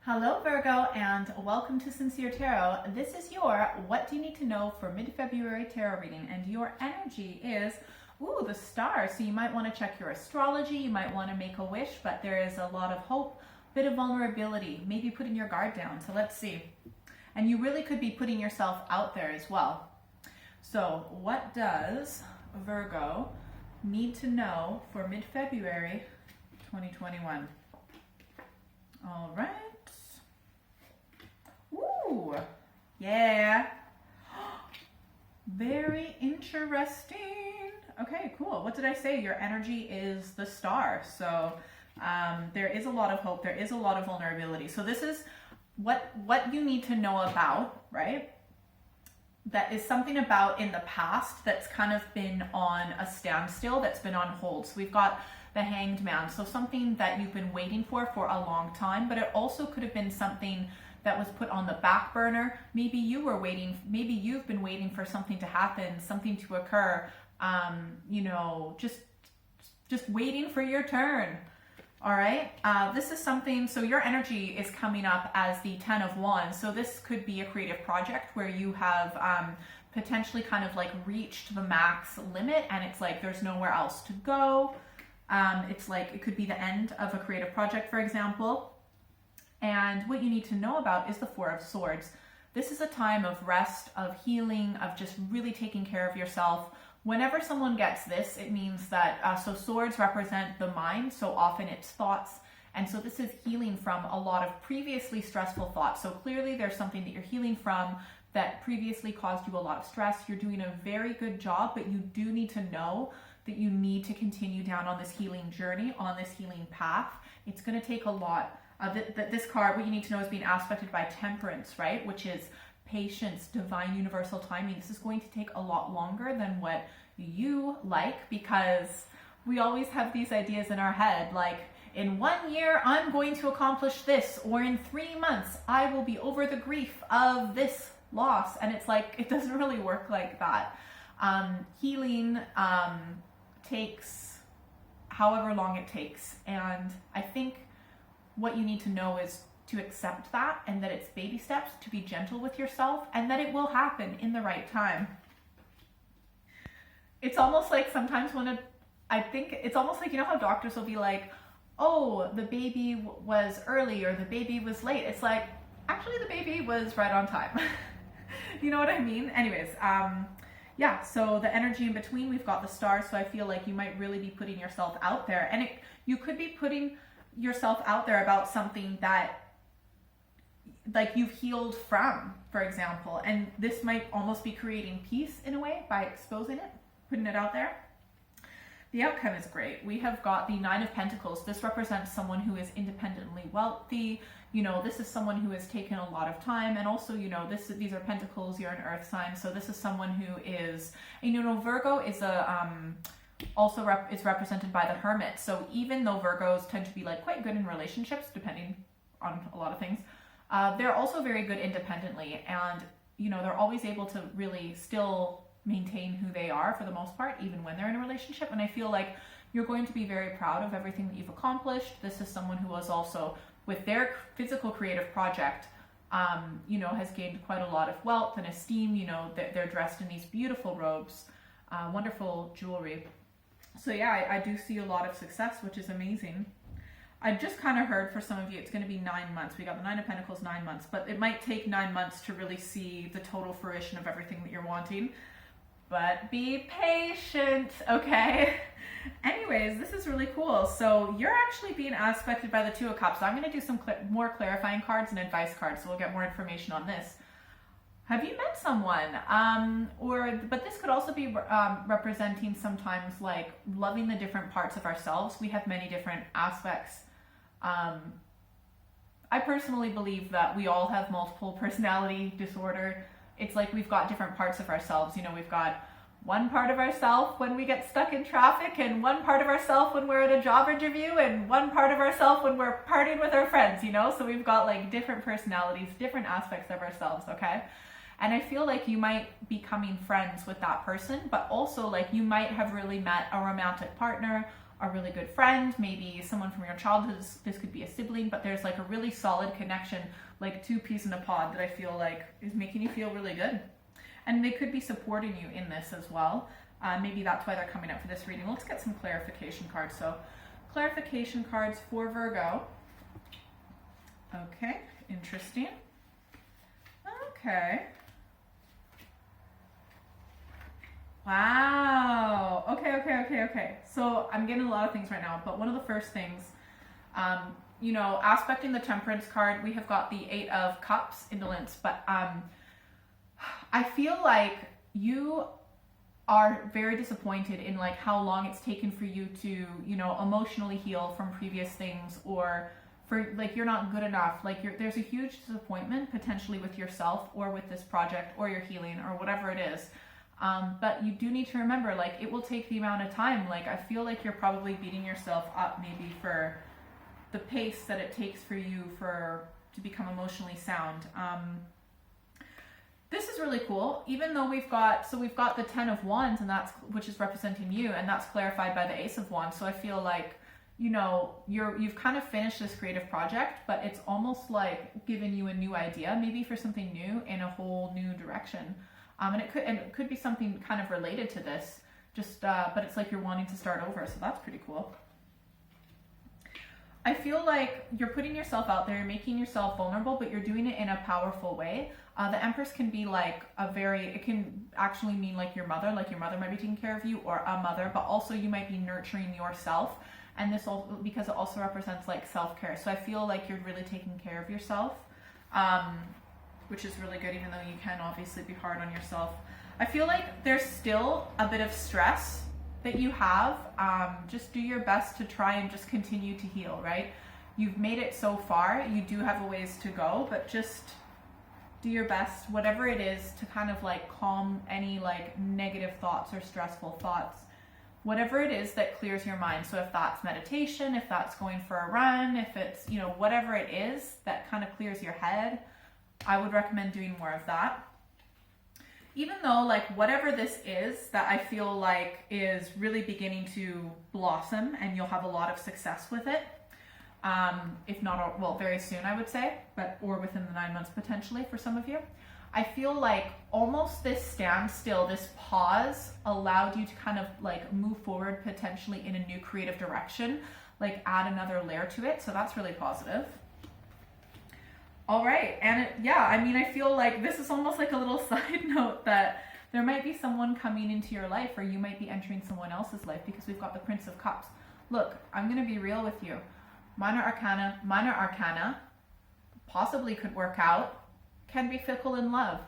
Hello Virgo and welcome to Sincere Tarot. This is your What Do You Need to Know for Mid-February Tarot reading, and your energy is, the star. So you might want to check your astrology, you might want to make a wish, but there is a lot of hope, bit of vulnerability, maybe putting your guard down. So let's see. And you really could be putting yourself out there as well. So what does Virgo need to know for mid-February 2021? All right. Ooh, yeah. Very interesting. Okay, cool. What did I say? Your energy is the star. So there is a lot of hope. There is a lot of vulnerability. So this is what you need to know about, right? That is something about in the past that's kind of been on a standstill, that's been on hold. So we've got the Hanged Man. So something that you've been waiting for a long time, but it also could have been something that was put on the back burner. Maybe you were waiting, maybe you've been waiting for something to happen, something to occur, just waiting for your turn. All right, this is something, so your energy is coming up as the 10 of Wands. So this could be a creative project where you have potentially kind of like reached the max limit and it's like there's nowhere else to go. It's like it could be the end of a creative project, for example. And what you need to know about is the Four of Swords. This is a time of rest, of healing, of just really taking care of yourself. Whenever someone gets this, it means that, so swords represent the mind, so often it's thoughts. And so this is healing from a lot of previously stressful thoughts. So clearly there's something that you're healing from that previously caused you a lot of stress. You're doing a very good job, but you do need to know that you need to continue down on this healing journey, on this healing path. It's going to take a lot. This card, what you need to know, is being aspected by Temperance, right? Which is patience, divine universal timing. This is going to take a lot longer than what you like, because we always have these ideas in our head, like in 1 year, I'm going to accomplish this, or in 3 months, I will be over the grief of this loss. And it's like, it doesn't really work like that. Healing takes however long it takes. And I think what you need to know is to accept that, and that it's baby steps, to be gentle with yourself, and that it will happen in the right time. It's almost like sometimes I think it's almost like, you know how doctors will be like, oh, the baby was early or the baby was late. It's like, actually the baby was right on time. You know what I mean? Anyways, yeah, so the energy in between, we've got the stars. So I feel like you might really be putting yourself out there, and you could be putting yourself out there about something that like you've healed from, for example, and this might almost be creating peace in a way by exposing it, putting it out there. The outcome is great. We have got the Nine of Pentacles. This represents someone who is independently wealthy. You know, this is someone who has taken a lot of time, and also, you know, these are Pentacles, you're an earth sign, so this is someone who is, and you know, Virgo is is represented by the Hermit. So even though Virgos tend to be like quite good in relationships, depending on a lot of things, they're also very good independently, and you know, they're always able to really still maintain who they are for the most part, even when they're in a relationship. And I feel like you're going to be very proud of everything that you've accomplished. This is someone who was also, with their physical creative project, you know, has gained quite a lot of wealth and esteem. You know, they're dressed in these beautiful robes, wonderful jewelry. So yeah, I do see a lot of success, which is amazing. I just kind of heard for some of you, it's going to be 9 months. We got the Nine of Pentacles, 9 months, but it might take 9 months to really see the total fruition of everything that you're wanting. But be patient, okay? Anyways, this is really cool. So you're actually being aspected by the Two of Cups. I'm going to do some more clarifying cards and advice cards, so we'll get more information on this. Have you met someone? But this could also be representing sometimes like loving the different parts of ourselves. We have many different aspects. I personally believe that we all have multiple personality disorder. It's like we've got different parts of ourselves. You know, we've got one part of ourselves when we get stuck in traffic, and one part of ourselves when we're at a job interview, and one part of ourselves when we're partying with our friends, you know? So we've got like different personalities, different aspects of ourselves, okay? And I feel like you might be becoming friends with that person, but also like you might have really met a romantic partner a really good friend, maybe someone from your childhood. This could be a sibling, but there's like a really solid connection, like two peas in a pod, that I feel like is making you feel really good. And they could be supporting you in this as well. Maybe that's why they're coming up for this reading. Let's get some clarification cards. So clarification cards for Virgo. Okay, interesting. Okay. Wow. Okay. So I'm getting a lot of things right now, but one of the first things, you know, aspecting the Temperance card, we have got the 8 of Cups, indolence, but I feel like you are very disappointed in like how long it's taken for you to, you know, emotionally heal from previous things, or for like you're not good enough. Like there's a huge disappointment potentially with yourself or with this project or your healing or whatever it is. But you do need to remember, like, it will take the amount of time. Like, I feel like you're probably beating yourself up maybe for the pace that it takes for you to become emotionally sound. This is really cool, even though we've got the 10 of Wands, and which is representing you, and that's clarified by the Ace of Wands. So I feel like, you know, you've kind of finished this creative project, but it's almost like giving you a new idea, maybe for something new in a whole new direction. And it could be something kind of related to this, but it's like you're wanting to start over. So that's pretty cool. I feel like you're putting yourself out there, you're making yourself vulnerable, but you're doing it in a powerful way. The Empress can be like it can actually mean like your mother might be taking care of you, or a mother, but also you might be nurturing yourself. And this also, because it also represents like self-care. So I feel like you're really taking care of yourself, which is really good, even though you can obviously be hard on yourself. I feel like there's still a bit of stress that you have. Just do your best to try and just continue to heal, right? You've made it so far. You do have a ways to go, but just do your best, whatever it is, to kind of like calm any like negative thoughts or stressful thoughts. Whatever it is that clears your mind. So if that's meditation, if that's going for a run, if it's, you know, whatever it is that kind of clears your head, I would recommend doing more of that. Even though like whatever this is that I feel like is really beginning to blossom, and you'll have a lot of success with it. If not, well, very soon, I would say, or within the 9 months potentially for some of you. I feel like almost this standstill, this pause, allowed you to kind of like move forward potentially in a new creative direction, like add another layer to it. So that's really positive. All right. And I feel like this is almost like a little side note that there might be someone coming into your life, or you might be entering someone else's life, because we've got the Prince of Cups. Look, I'm going to be real with you. Minor arcana possibly could work out, can be fickle in love.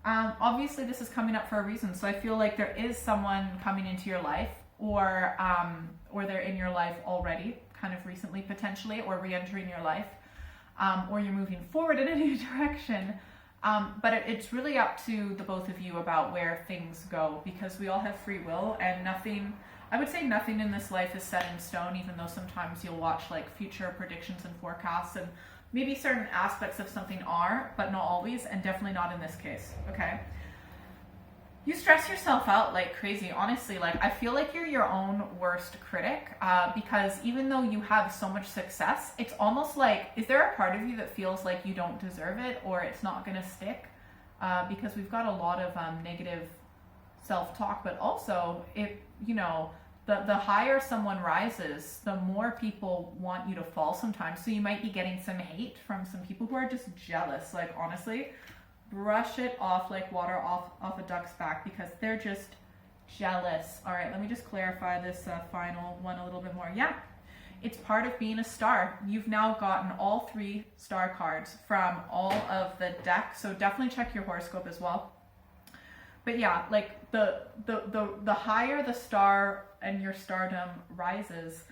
Obviously this is coming up for a reason. So I feel like there is someone coming into your life, or they're in your life already, kind of recently potentially, or re-entering your life, or you're moving forward in a new direction. But it's really up to the both of you about where things go, because we all have free will, and I would say nothing in this life is set in stone, even though sometimes you'll watch like future predictions and forecasts, and maybe certain aspects of something are, but not always, and definitely not in this case, okay? You stress yourself out like crazy, honestly. Like, I feel like you're your own worst critic, because even though you have so much success, it's almost like, is there a part of you that feels like you don't deserve it, or it's not gonna stick? Because we've got a lot of negative self-talk, but also, the higher someone rises, the more people want you to fall sometimes. So you might be getting some hate from some people who are just jealous. Like, honestly, brush it off like water off a duck's back, because they're just jealous. All right, let me just clarify this final one a little bit more. Yeah, it's part of being a star. You've now gotten all 3 star cards from all of the deck, so definitely check your horoscope as well. But yeah, like the higher the star and your stardom rises,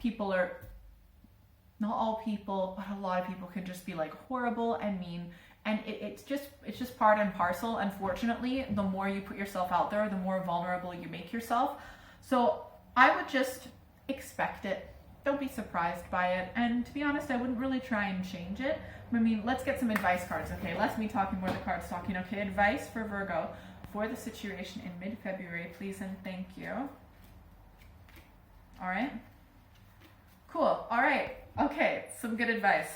people are, not all people, but a lot of people can just be like horrible and mean. And it's just part and parcel. Unfortunately, the more you put yourself out there, the more vulnerable you make yourself. So I would just expect it. Don't be surprised by it. And to be honest, I wouldn't really try and change it. I mean, let's get some advice cards, okay? Less me talking, more the cards talking, okay? Advice for Virgo for the situation in mid-February, please and thank you. All right. Cool. All right. Okay. Some good advice.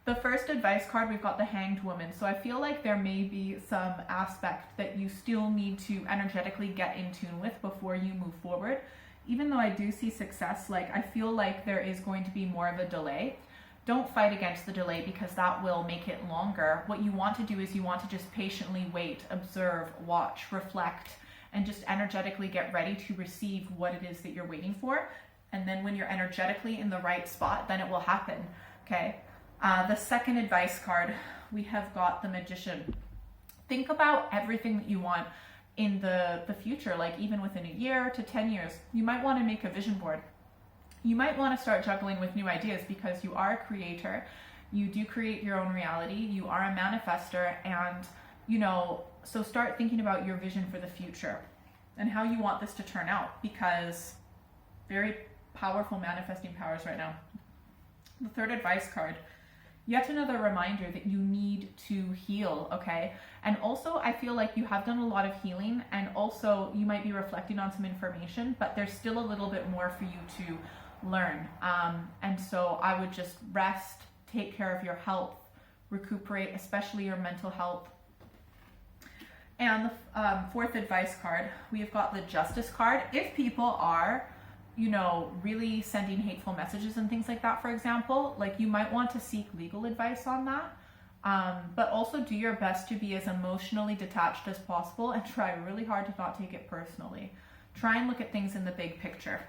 The first advice card, we've got the Hanged Woman. So I feel like there may be some aspect that you still need to energetically get in tune with before you move forward. Even though I do see success, like I feel like there is going to be more of a delay. Don't fight against the delay because that will make it longer. What you want to do is you want to just patiently wait, observe, watch, reflect, and just energetically get ready to receive what it is that you're waiting for. And then when you're energetically in the right spot, then it will happen. Okay. The second advice card, we have got the Magician. Think about everything that you want in the future, like even within a year to 10 years. You might want to make a vision board. You might want to start juggling with new ideas because you are a creator. You do create your own reality. You are a manifester. And, you know, so start thinking about your vision for the future and how you want this to turn out, because very powerful manifesting powers right now. The third advice card, yet another reminder that you need to heal, okay? And also, I feel like you have done a lot of healing, and also you might be reflecting on some information, but there's still a little bit more for you to learn. And so I would just rest, take care of your health, recuperate, especially your mental health. And the fourth advice card, we have got the Justice card. If people are, you know, really sending hateful messages and things like that, for example, like you might want to seek legal advice on that. But also do your best to be as emotionally detached as possible and try really hard to not take it personally. Try and look at things in the big picture.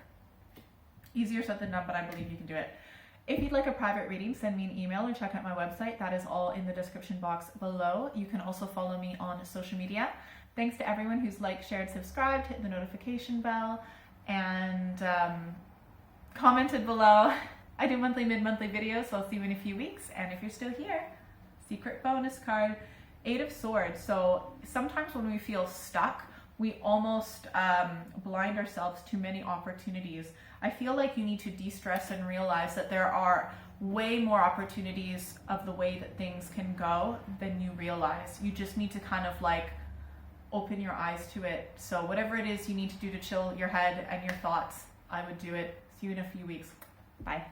Easier said than done, but I believe you can do it. If you'd like a private reading, send me an email or check out my website. That is all in the description box below. You can also follow me on social media. Thanks to everyone who's liked, shared, subscribed, hit the notification bell, and commented below. I do monthly, mid-monthly videos, so I'll see you in a few weeks. And if you're still here, secret bonus card, 8 of Swords. So sometimes when we feel stuck, we almost blind ourselves to many opportunities. I feel like you need to de-stress and realize that there are way more opportunities of the way that things can go than you realize. You just need to kind of like open your eyes to it. So whatever it is you need to do to chill your head and your thoughts, I would do it. See you in a few weeks. Bye.